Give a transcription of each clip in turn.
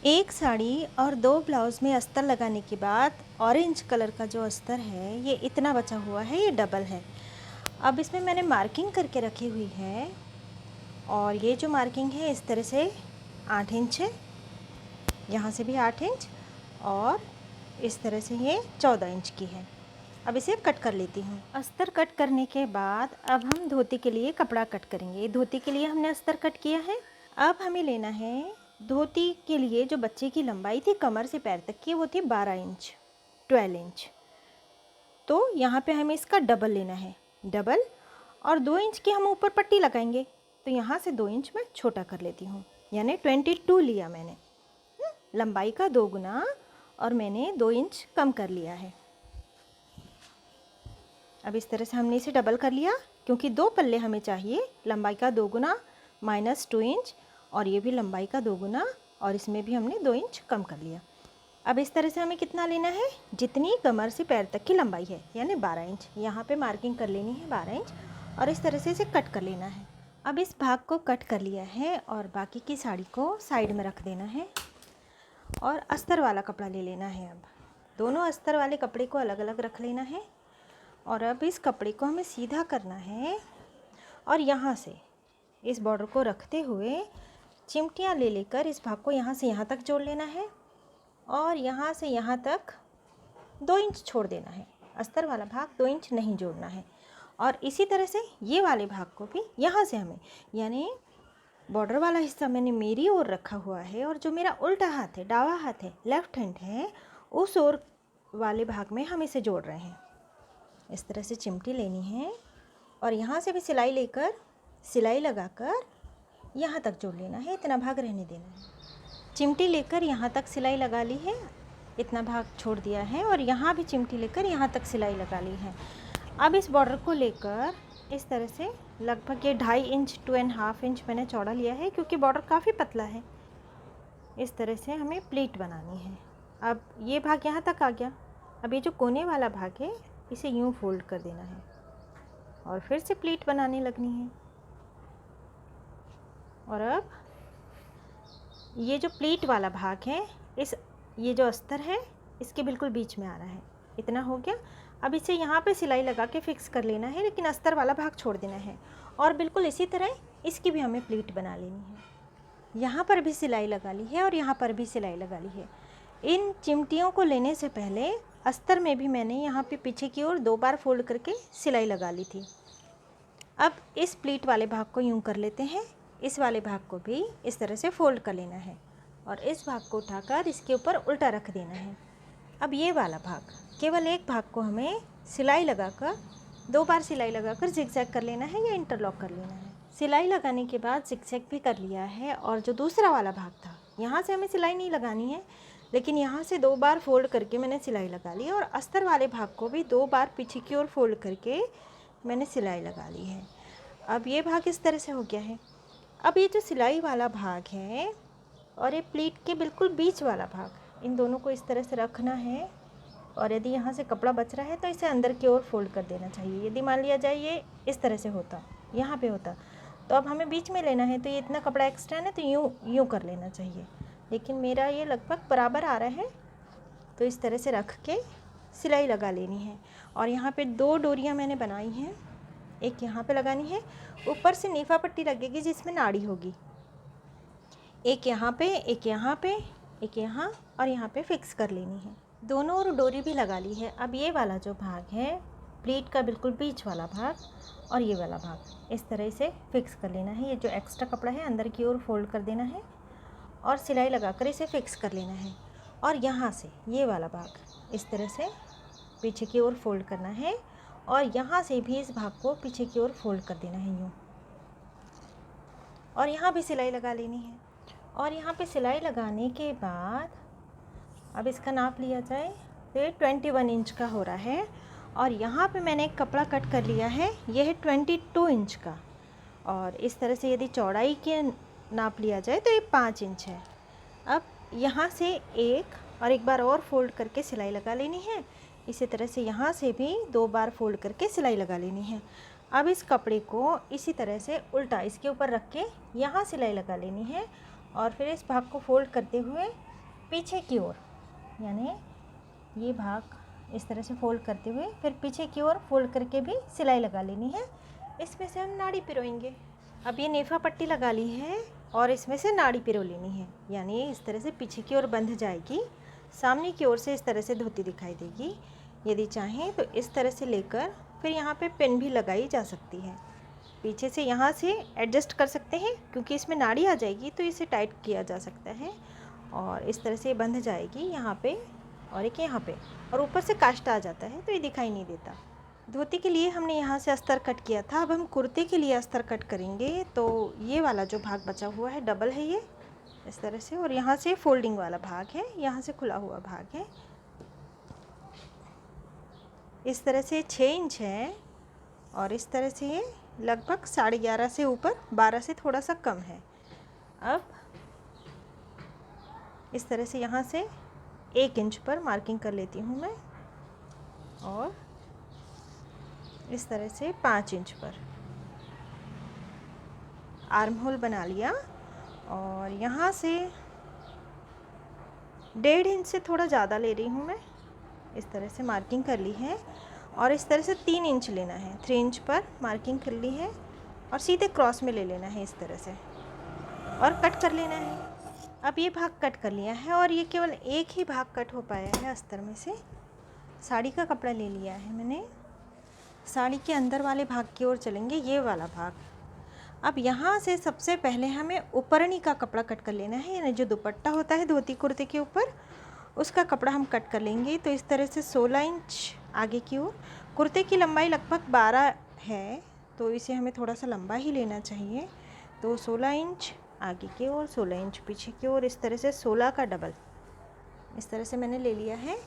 एक साड़ी और 2 ब्लाउज़ में अस्तर लगाने के बाद ऑरेंज कलर का जो अस्तर है ये इतना बचा हुआ है, ये डबल है। अब इसमें मैंने मार्किंग करके रखी हुई है और ये जो मार्किंग है इस तरह से 8 इंच है, यहाँ से भी 8 इंच और इस तरह से ये 14 इंच की है। अब इसे कट कर लेती हूँ। अस्तर कट करने के बाद अब हम धोती के लिए कपड़ा कट करेंगे। धोती के लिए हमने अस्तर कट किया है। अब हमें लेना है धोती के लिए जो बच्चे की लंबाई थी कमर से पैर तक की, वो थी 12 इंच 12 इंच। तो यहाँ पे हमें इसका डबल लेना है, डबल, और 2 इंच की हम ऊपर पट्टी लगाएंगे। तो यहाँ से 2 इंच मैं छोटा कर लेती हूँ, यानी 22 लिया मैंने। लंबाई का 2 गुना और मैंने 2 इंच कम कर लिया है। अब इस तरह से हमने इसे डबल कर लिया, क्योंकि 2 पल्ले हमें चाहिए। लंबाई का 2 गुना माइनस 2 इंच, और ये भी लंबाई का 2 गुना, और इसमें भी हमने 2 इंच कम कर लिया। अब इस तरह से हमें कितना लेना है, जितनी कमर से पैर तक की लंबाई है, यानी 12 इंच। यहाँ पे मार्किंग कर लेनी है 12 इंच, और इस तरह से इसे कट कर लेना है। अब इस भाग को कट कर लिया है और बाकी की साड़ी को साइड में रख देना है और अस्तर वाला कपड़ा ले लेना है। अब दोनों अस्तर वाले कपड़े को अलग अलग रख लेना है और अब इस कपड़े को हमें सीधा करना है और यहाँ से इस बॉर्डर को रखते हुए चिमटियाँ ले लेकर इस भाग को यहाँ से यहाँ तक जोड़ लेना है और यहाँ से यहाँ तक 2 इंच छोड़ देना है। अस्तर वाला भाग 2 इंच नहीं जोड़ना है। और इसी तरह से ये वाले भाग को भी यहाँ से हमें, यानी बॉर्डर वाला हिस्सा मैंने मेरी ओर रखा हुआ है और जो मेरा उल्टा हाथ है, दावा हाथ है, लेफ्ट हैंड है, उस ओर वाले भाग में हम इसे जोड़ रहे हैं। इस तरह से चिमटी लेनी है और यहाँ से भी सिलाई लेकर सिलाई लगाकर यहाँ तक जोड़ लेना है। इतना भाग रहने देना है। चिमटी लेकर यहाँ तक सिलाई लगा ली है, इतना भाग छोड़ दिया है, और यहाँ भी चिमटी लेकर यहाँ तक सिलाई लगा ली है। अब इस बॉर्डर को लेकर इस तरह से लगभग ये 2.5 इंच 2.5 इंच मैंने चौड़ा लिया है, क्योंकि बॉर्डर काफ़ी पतला है। इस तरह से हमें प्लीट बनानी है। अब ये भाग यहाँ तक आ गया। अब ये जो कोने वाला भाग है इसे यूँ फोल्ड कर देना है और फिर से प्लीट बनाने लगनी है। और अब ये जो प्लीट वाला भाग है, ये जो अस्तर है इसके बिल्कुल बीच में आ रहा है। इतना हो गया। अब इसे यहाँ पे सिलाई लगा के फिक्स कर लेना है, लेकिन अस्तर वाला भाग छोड़ देना है। और बिल्कुल इसी तरह इसकी भी हमें प्लीट बना लेनी है। यहाँ पर भी सिलाई लगा ली है और यहाँ पर भी सिलाई लगा ली है। इन चिमटियों को लेने से पहले अस्तर में भी मैंने यहाँ पे पीछे की ओर 2 बार फोल्ड करके सिलाई लगा ली थी। अब इस प्लीट वाले भाग को यूँ कर लेते हैं, इस वाले भाग को भी इस तरह से फोल्ड कर लेना है और इस भाग को उठाकर इसके ऊपर उल्टा रख देना है। अब ये वाला भाग, केवल एक भाग को हमें सिलाई लगाकर 2 बार सिलाई लगाकर जिगजैग कर लेना है या इंटरलॉक कर लेना है। सिलाई लगाने के बाद जिगजैग भी कर लिया है और जो दूसरा वाला भाग था यहाँ से हमें सिलाई नहीं लगानी है, लेकिन यहाँ से 2 बार फोल्ड करके मैंने सिलाई लगा ली और अस्तर वाले भाग को भी 2 बार पीछे की ओर फोल्ड करके मैंने सिलाई लगा ली है। अब ये भाग इस तरह से हो गया है। अब ये जो सिलाई वाला भाग है और ये प्लीट के बिल्कुल बीच वाला भाग, इन दोनों को इस तरह से रखना है और यदि यहाँ से कपड़ा बच रहा है तो इसे अंदर की ओर फोल्ड कर देना चाहिए। यदि मान लिया जाए ये इस तरह से होता, यहाँ पे होता, तो अब हमें बीच में लेना है, तो ये इतना कपड़ा एक्स्ट्रा है ना, तो यूँ कर लेना चाहिए। लेकिन मेरा ये लगभग बराबर आ रहा है, तो इस तरह से रख के सिलाई लगा लेनी है। और यहाँ पे 2 डोरियाँ मैंने बनाई हैं, एक यहाँ पे लगानी है, ऊपर से नीफा पट्टी लगेगी जिसमें नाड़ी होगी, एक यहाँ पे, एक यहाँ पे, एक यहाँ, और यहाँ पे फिक्स कर लेनी है। दोनों ओर डोरी भी लगा ली है। अब ये वाला जो भाग है प्लीट का बिल्कुल बीच वाला भाग और ये वाला भाग इस तरह से फिक्स कर लेना है। ये जो एक्स्ट्रा कपड़ा है अंदर की ओर फोल्ड कर देना है और सिलाई लगाकर इसे फिक्स कर लेना है। और यहाँ से ये वाला भाग इस तरह से पीछे की ओर फोल्ड करना है और यहाँ से भी इस भाग को पीछे की ओर फोल्ड कर देना है यूँ, और यहाँ भी सिलाई लगा लेनी है। और यहाँ पे सिलाई लगाने के बाद अब इसका नाप लिया जाए तो ये 21 इंच का हो रहा है और यहाँ पे मैंने एक कपड़ा कट कर लिया है, यह है 22 इंच का। और इस तरह से यदि चौड़ाई के नाप लिया जाए तो ये 5 इंच है। अब यहाँ से एक बार और फोल्ड करके सिलाई लगा लेनी है। इसी तरह से यहाँ से भी 2 बार फोल्ड करके सिलाई लगा लेनी है। अब इस कपड़े को इसी तरह से उल्टा इसके ऊपर रख के यहाँ सिलाई लगा लेनी है और फिर इस भाग को फोल्ड करते हुए पीछे की ओर, यानी ये भाग इस तरह से फोल्ड करते हुए फिर पीछे की ओर फोल्ड करके भी सिलाई लगा लेनी है। इसमें से हम नाड़ी पिरोएंगे। अब ये नेफा पट्टी लगा ली है और इसमें से नाड़ी पिरो लेनी है, यानी इस तरह से पीछे की ओर बंध जाएगी, सामने की ओर से इस तरह से धोती दिखाई देगी। यदि चाहें तो इस तरह से लेकर फिर यहाँ पे पिन भी लगाई जा सकती है। पीछे से यहाँ से एडजस्ट कर सकते हैं, क्योंकि इसमें नाड़ी आ जाएगी तो इसे टाइट किया जा सकता है और इस तरह से बंध जाएगी यहाँ पे और एक यहाँ पे, और ऊपर से काष्टा आ जाता है तो ये दिखाई नहीं देता। धोती के लिए हमने यहाँ से अस्तर कट किया था, अब हम कुर्ते के लिए अस्तर कट करेंगे। तो ये वाला जो भाग बचा हुआ है डबल है ये इस तरह से, और यहाँ से फोल्डिंग वाला भाग है, यहाँ से खुला हुआ भाग है। इस तरह से 6 इंच है और इस तरह से ये लगभग 11.5 से ऊपर 12 से थोड़ा सा कम है। अब इस तरह से यहाँ से 1 इंच पर मार्किंग कर लेती हूँ मैं और इस तरह से 5 इंच पर आर्म होल बना लिया और यहाँ से 1.5 इंच से थोड़ा ज़्यादा ले रही हूँ मैं, इस तरह से मार्किंग कर ली है और इस तरह से 3 इंच लेना है। 3 इंच पर मार्किंग कर ली है और सीधे क्रॉस में ले लेना है इस तरह से और कट कर लेना है। अब ये भाग कट कर लिया है और ये केवल एक ही भाग कट हो पाया है अस्तर में से। साड़ी का कपड़ा ले लिया है मैंने, साड़ी के अंदर वाले भाग की ओर चलेंगे, ये वाला भाग। अब यहाँ से सबसे पहले हमें ऊपरनी का कपड़ा कट कर लेना है, यानी जो दुपट्टा होता है धोती कुर्ते के ऊपर उसका कपड़ा हम कट कर लेंगे। तो इस तरह से 16 इंच आगे की ओर, कुर्ते की लंबाई लगभग 12 है तो इसे हमें थोड़ा सा लंबा ही लेना चाहिए। तो 16 इंच आगे की ओर, 16 इंच पीछे की ओर, इस तरह से 16 का डबल इस तरह से मैंने ले लिया है।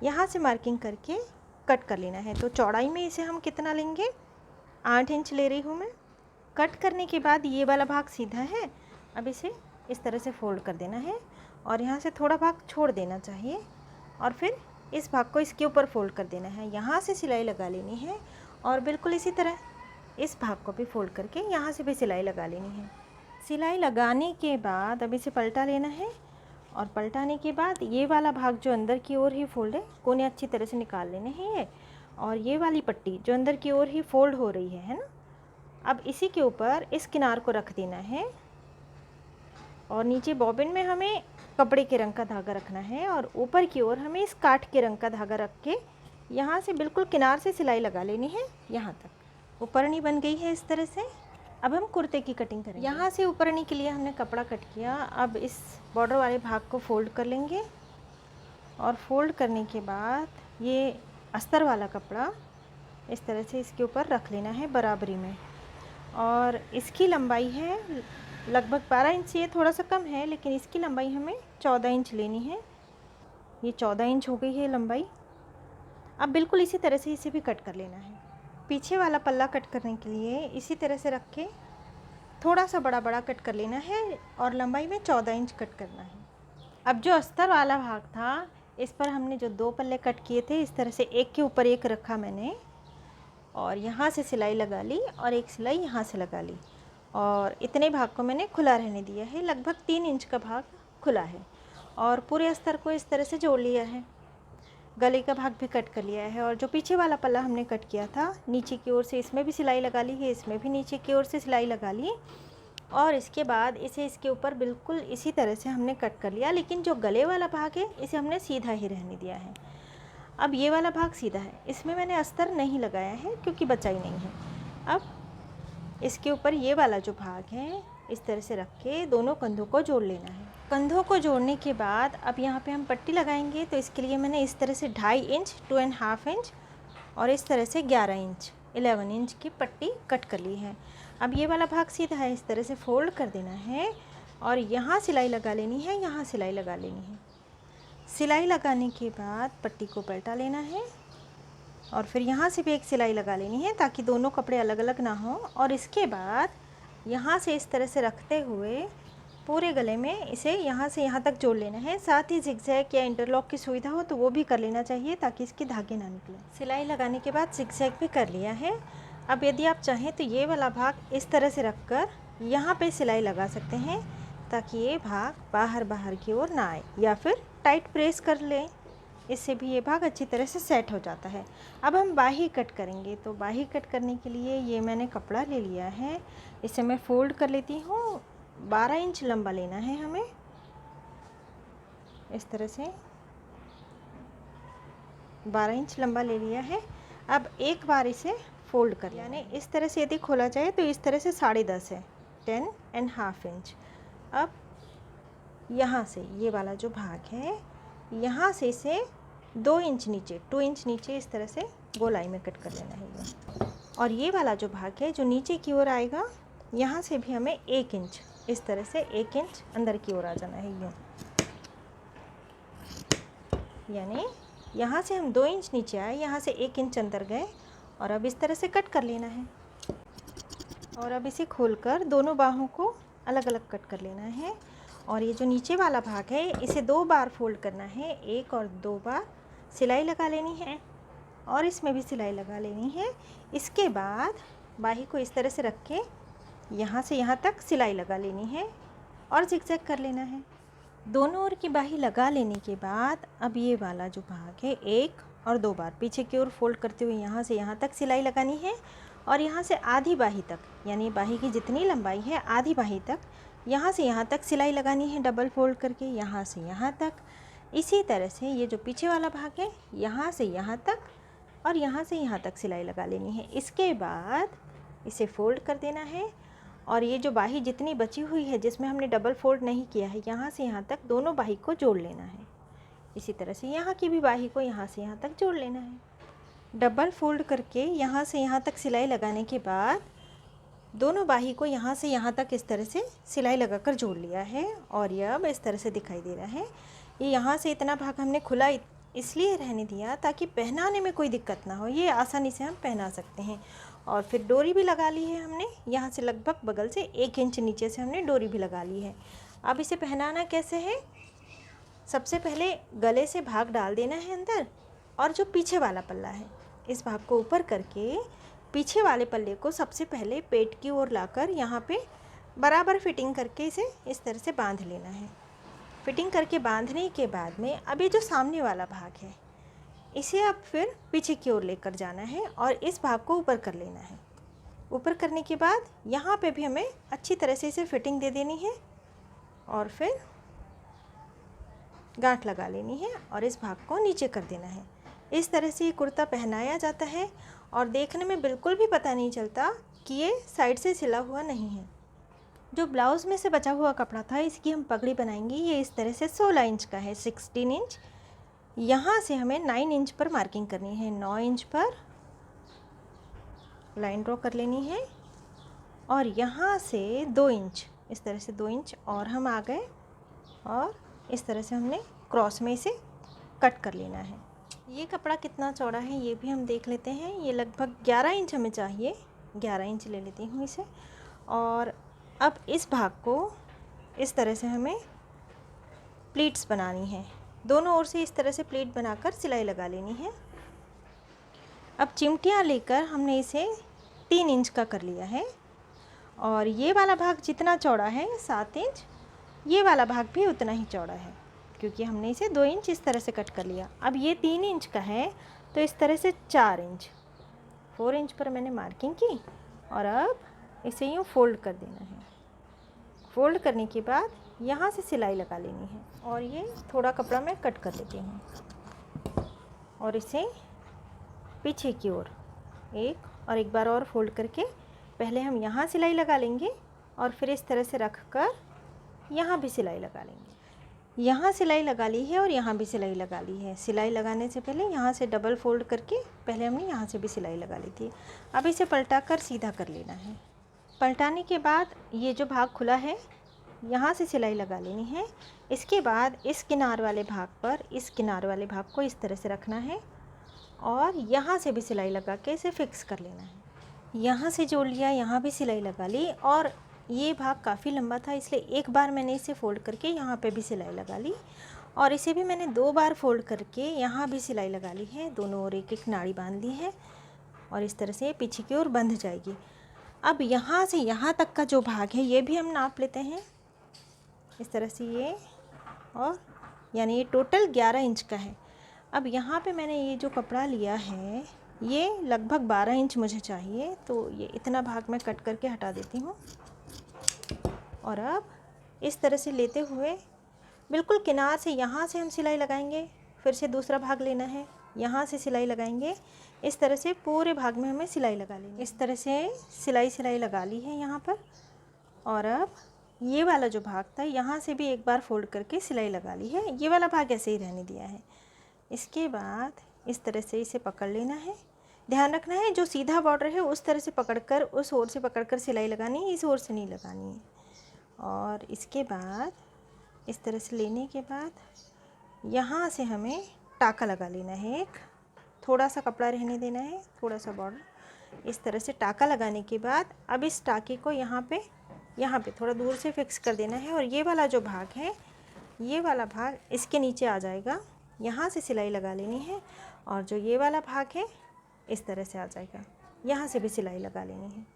यहाँ से मार्किंग करके कट कर लेना है। तो चौड़ाई में इसे हम कितना लेंगे, 8 इंच ले रही हूँ मैं। कट करने के बाद ये वाला भाग सीधा है, अब इसे इस तरह से फोल्ड कर देना है और यहाँ से थोड़ा भाग छोड़ देना चाहिए और फिर इस भाग को इसके ऊपर फोल्ड कर देना है। यहाँ से सिलाई लगा लेनी है और बिल्कुल इसी तरह इस भाग को भी फोल्ड करके यहाँ से भी सिलाई लगा लेनी है। सिलाई लगाने के बाद अब इसे पलटा लेना है और पलटाने के बाद ये वाला भाग जो अंदर की ओर ही फोल्ड है, कोने अच्छी तरह से निकाल लेने हैं ये, और ये वाली पट्टी जो अंदर की ओर ही फोल्ड हो रही है ना, अब इसी के ऊपर इस किनार को रख देना है और नीचे बॉबिन में हमें कपड़े के रंग का धागा रखना है और ऊपर की ओर हमें इस काठ के रंग का धागा रख के यहाँ से बिल्कुल किनार से सिलाई लगा लेनी है। यहाँ तक ऊपरनी बन गई है इस तरह से। अब हम कुर्ते की कटिंग करेंगे। यहाँ से ऊपरनी के लिए हमने कपड़ा कट किया, अब इस बॉर्डर वाले भाग को फोल्ड कर लेंगे और फोल्ड करने के बाद ये अस्तर वाला कपड़ा इस तरह से इसके ऊपर रख लेना है बराबरी में। और इसकी लंबाई है लगभग 12 इंच, ये थोड़ा सा कम है लेकिन इसकी लंबाई हमें 14 इंच लेनी है। ये 14 इंच हो गई है लंबाई। अब बिल्कुल इसी तरह से इसे भी कट कर लेना है। पीछे वाला पल्ला कट करने के लिए इसी तरह से रख के थोड़ा सा बड़ा बड़ा कट कर लेना है और लंबाई में 14 इंच कट करना है। अब जो अस्तर वाला भाग था इस पर हमने जो 2 पल्ले कट किए थे इस तरह से एक के ऊपर एक रखा मैंने और यहाँ से सिलाई लगा ली और एक सिलाई यहाँ से लगा ली और इतने भाग को मैंने खुला रहने दिया है। लगभग 3 इंच का भाग खुला है और पूरे अस्तर को इस तरह से जोड़ लिया है। गले का भाग भी कट कर लिया है और जो पीछे वाला पल्ला हमने कट किया था नीचे की ओर से इसमें भी सिलाई लगा ली है, इसमें भी नीचे की ओर से सिलाई लगा ली और इसके बाद इसे इसके ऊपर बिल्कुल इसी तरह से हमने कट कर लिया। लेकिन जो गले वाला भाग है इसे हमने सीधा ही रहने दिया है। अब ये वाला भाग सीधा है, इसमें मैंने अस्तर नहीं लगाया है क्योंकि बचाई नहीं है। अब इसके ऊपर ये वाला जो भाग है इस तरह से रख के दोनों कंधों को जोड़ लेना है। कंधों को जोड़ने के बाद अब यहाँ पे हम पट्टी लगाएंगे, तो इसके लिए मैंने इस तरह से 2.5 इंच 2.5 इंच और इस तरह से 11 इंच 11 इंच की पट्टी कट कर ली है। अब ये वाला भाग सीधा है, इस तरह से फोल्ड कर देना है और यहाँ सिलाई लगा लेनी है, यहाँ सिलाई लगा लेनी है। सिलाई लगाने के बाद पट्टी को पलटा लेना है और फिर यहाँ से भी एक सिलाई लगा लेनी है ताकि दोनों कपड़े अलग अलग ना हो। और इसके बाद यहाँ से इस तरह से रखते हुए पूरे गले में इसे यहाँ से यहाँ तक जोड़ लेना है। साथ ही जिगजैग या इंटरलॉक की सुविधा हो तो वो भी कर लेना चाहिए ताकि इसके धागे ना निकले। सिलाई लगाने के बाद जिगजैग भी कर लिया है। अब यदि आप चाहें तो ये वाला भाग इस तरह से रख कर यहाँ पर सिलाई लगा सकते हैं ताकि ये भाग बाहर बाहर की ओर ना आए, या फिर टाइट प्रेस कर लें, इससे भी ये भाग अच्छी तरह से सेट हो जाता है। अब हम बाही कट करेंगे, तो बाही कट करने के लिए ये मैंने कपड़ा ले लिया है, इसे मैं फ़ोल्ड कर लेती हूँ। 12 इंच लंबा लेना है हमें, इस तरह से 12 इंच लंबा ले लिया है। अब एक बार इसे फ़ोल्ड कर लेना, यानी इस तरह से यदि खोला जाए तो इस तरह से 10.5 है, 10.5 इंच। अब यहाँ से ये वाला जो भाग है, यहाँ से इसे 2 इंच नीचे, 2 इंच नीचे इस तरह से गोलाई में कट कर लेना है ये। और ये वाला जो भाग है जो नीचे की ओर आएगा, यहाँ से भी हमें 1 इंच, इस तरह से 1 इंच अंदर की ओर आ जाना है यूँ। यानी यहाँ से हम 2 इंच नीचे आए, यहाँ से 1 इंच अंदर गए, और अब इस तरह से कट कर लेना है। और अब इसे खोलकर दोनों बाहों को अलग अलग कट कर लेना है। और ये जो नीचे वाला भाग है, इसे 2 बार फोल्ड करना है, 1 और 2 बार सिलाई लगा लेनी है, और इसमें भी सिलाई लगा लेनी है। इसके बाद बाही को इस तरह से रख के यहाँ से यहाँ तक सिलाई लगा लेनी है और जिगजैग कर लेना है। दोनों ओर की बाही लगा लेने के बाद अब ये वाला जो भाग है, 1 और 2 बार पीछे की ओर फोल्ड करते हुए यहाँ से यहाँ तक सिलाई लगानी है, और यहाँ से आधी बाही तक, यानी बाही की जितनी लंबाई है आधी बाही तक, यहाँ से यहाँ तक सिलाई लगानी है डबल फोल्ड करके, यहाँ से यहाँ तक। इसी तरह से ये जो पीछे वाला भाग है, यहाँ से यहाँ तक और यहाँ से यहाँ तक सिलाई लगा लेनी है। इसके बाद इसे फोल्ड कर देना है, और ये जो बाही जितनी बची हुई है जिसमें हमने डबल फोल्ड नहीं किया है, यहाँ से यहाँ तक दोनों बाही को जोड़ लेना है। इसी तरह से यहाँ की भी बाही को यहाँ से यहाँ तक जोड़ लेना है। डबल फोल्ड करके यहाँ से यहाँ तक सिलाई लगाने के बाद दोनों बाही को यहाँ से यहाँ तक इस तरह से सिलाई लगाकर जोड़ लिया है, और यह अब इस तरह से दिखाई दे रहा है। ये यहाँ से इतना भाग हमने खुला इसलिए रहने दिया ताकि पहनाने में कोई दिक्कत ना हो, ये आसानी से हम पहना सकते हैं। और फिर डोरी भी लगा ली है हमने, यहाँ से लगभग बगल से 1 इंच नीचे से हमने डोरी भी लगा ली है। अब इसे पहनाना कैसे है, सबसे पहले गले से भाग डाल देना है अंदर, और जो पीछे वाला पल्ला है इस भाग को ऊपर करके पीछे वाले पल्ले को सबसे पहले पेट की ओर लाकर यहाँ पे बराबर फिटिंग करके इसे इस तरह से बांध लेना है। फिटिंग करके बांधने के बाद में अब ये जो सामने वाला भाग है, इसे अब फिर पीछे की ओर लेकर जाना है और इस भाग को ऊपर कर लेना है। ऊपर करने के बाद यहाँ पे भी हमें अच्छी तरह से इसे फिटिंग दे देनी है, और फिर गांठ लगा लेनी है और इस भाग को नीचे कर देना है। इस तरह से ये कुर्ता पहनाया जाता है, और देखने में बिल्कुल भी पता नहीं चलता कि ये साइड से सिला हुआ नहीं है। जो ब्लाउज़ में से बचा हुआ कपड़ा था, इसकी हम पगड़ी बनाएंगे। ये इस तरह से 16 इंच का है, 16 इंच। यहाँ से हमें 9 इंच पर मार्किंग करनी है, 9 इंच पर लाइन ड्रॉ कर लेनी है, और यहाँ से 2 इंच, इस तरह से 2 इंच और हम आ गए, और इस तरह से हमने क्रॉस में इसे कट कर लेना है। ये कपड़ा कितना चौड़ा है ये भी हम देख लेते हैं। ये लगभग 11 इंच हमें चाहिए, 11 इंच ले लेती हूँ इसे। और अब इस भाग को इस तरह से हमें प्लीट्स बनानी है, दोनों ओर से इस तरह से प्लीट बनाकर सिलाई लगा लेनी है। अब चिमटियाँ लेकर हमने इसे 3 इंच का कर लिया है, और ये वाला भाग जितना चौड़ा है 7 इंच, ये वाला भाग भी उतना ही चौड़ा है, क्योंकि हमने इसे 2 इंच इस तरह से कट कर लिया। अब ये 3 इंच का है, तो इस तरह से 4 इंच, 4 इंच पर मैंने मार्किंग की, और अब इसे यूँ फोल्ड कर देना है। फोल्ड करने के बाद यहाँ से सिलाई लगा लेनी है, और ये थोड़ा कपड़ा मैं कट कर लेती हूँ, और इसे पीछे की ओर एक बार और फोल्ड करके पहले हम यहाँ सिलाई लगा लेंगे, और फिर इस तरह से रख कर यहाँ भी सिलाई लगा लेंगे। यहाँ सिलाई लगा ली है और यहाँ भी सिलाई लगा ली है। सिलाई लगाने से पहले यहाँ से डबल फोल्ड करके पहले हमने यहाँ से भी सिलाई लगा ली थी। अब इसे पलटा कर सीधा कर लेना है। पलटाने के बाद ये जो भाग खुला है यहाँ से सिलाई लगा लेनी है। इसके बाद इस किनार वाले भाग पर इस किनार वाले भाग को इस तरह से रखना है, और यहाँ से भी सिलाई लगा के इसे फिक्स कर लेना है। यहाँ से जोड़ लिया, यहाँ भी सिलाई लगा ली, और ये भाग काफ़ी लंबा था इसलिए एक बार मैंने इसे फ़ोल्ड करके यहाँ पे भी सिलाई लगा ली, और इसे भी मैंने 2 बार फ़ोल्ड करके यहाँ भी सिलाई लगा ली है। दोनों ओर एक एक नाड़ी बांध ली है, और इस तरह से पीछे की ओर बंध जाएगी। अब यहाँ से यहाँ तक का जो भाग है ये भी हम नाप लेते हैं। इस तरह से ये, और यानी ये टोटल 11 इंच का है। अब यहाँ पे मैंने ये जो कपड़ा लिया है ये लगभग 12 इंच मुझे चाहिए, तो ये इतना भाग मैं कट करके हटा देती हूँ। और अब इस तरह से लेते हुए बिल्कुल किनार से, यहाँ से हम सिलाई लगाएंगे, फिर से दूसरा भाग लेना है, यहाँ से सिलाई लगाएंगे। इस तरह से पूरे भाग में हमें सिलाई लगा लेंगे। इस तरह से सिलाई लगा ली है यहाँ पर। और अब ये वाला जो भाग था यहाँ से भी एक बार फोल्ड करके सिलाई लगा ली है। ये वाला भाग ऐसे ही रहने दिया है। इसके बाद इस तरह से इसे पकड़ लेना है। ध्यान रखना है जो सीधा बॉर्डर है उस तरह से पकड़कर, उस ओर से पकड़कर सिलाई लगानी है, इस ओर से नहीं लगानी है। और इसके बाद इस तरह से लेने के बाद यहाँ से हमें टाका लगा लेना है। एक थोड़ा सा कपड़ा रहने देना है, थोड़ा सा बॉर्डर। इस तरह से टाका लगाने के बाद अब इस टाके को यहाँ पे थोड़ा दूर से फिक्स कर देना है। और ये वाला जो भाग है, ये वाला भाग इसके नीचे आ जाएगा, यहाँ से सिलाई लगा लेनी है। और जो ये वाला भाग है इस तरह से आ जाएगा, यहाँ से भी सिलाई लगा लेनी है।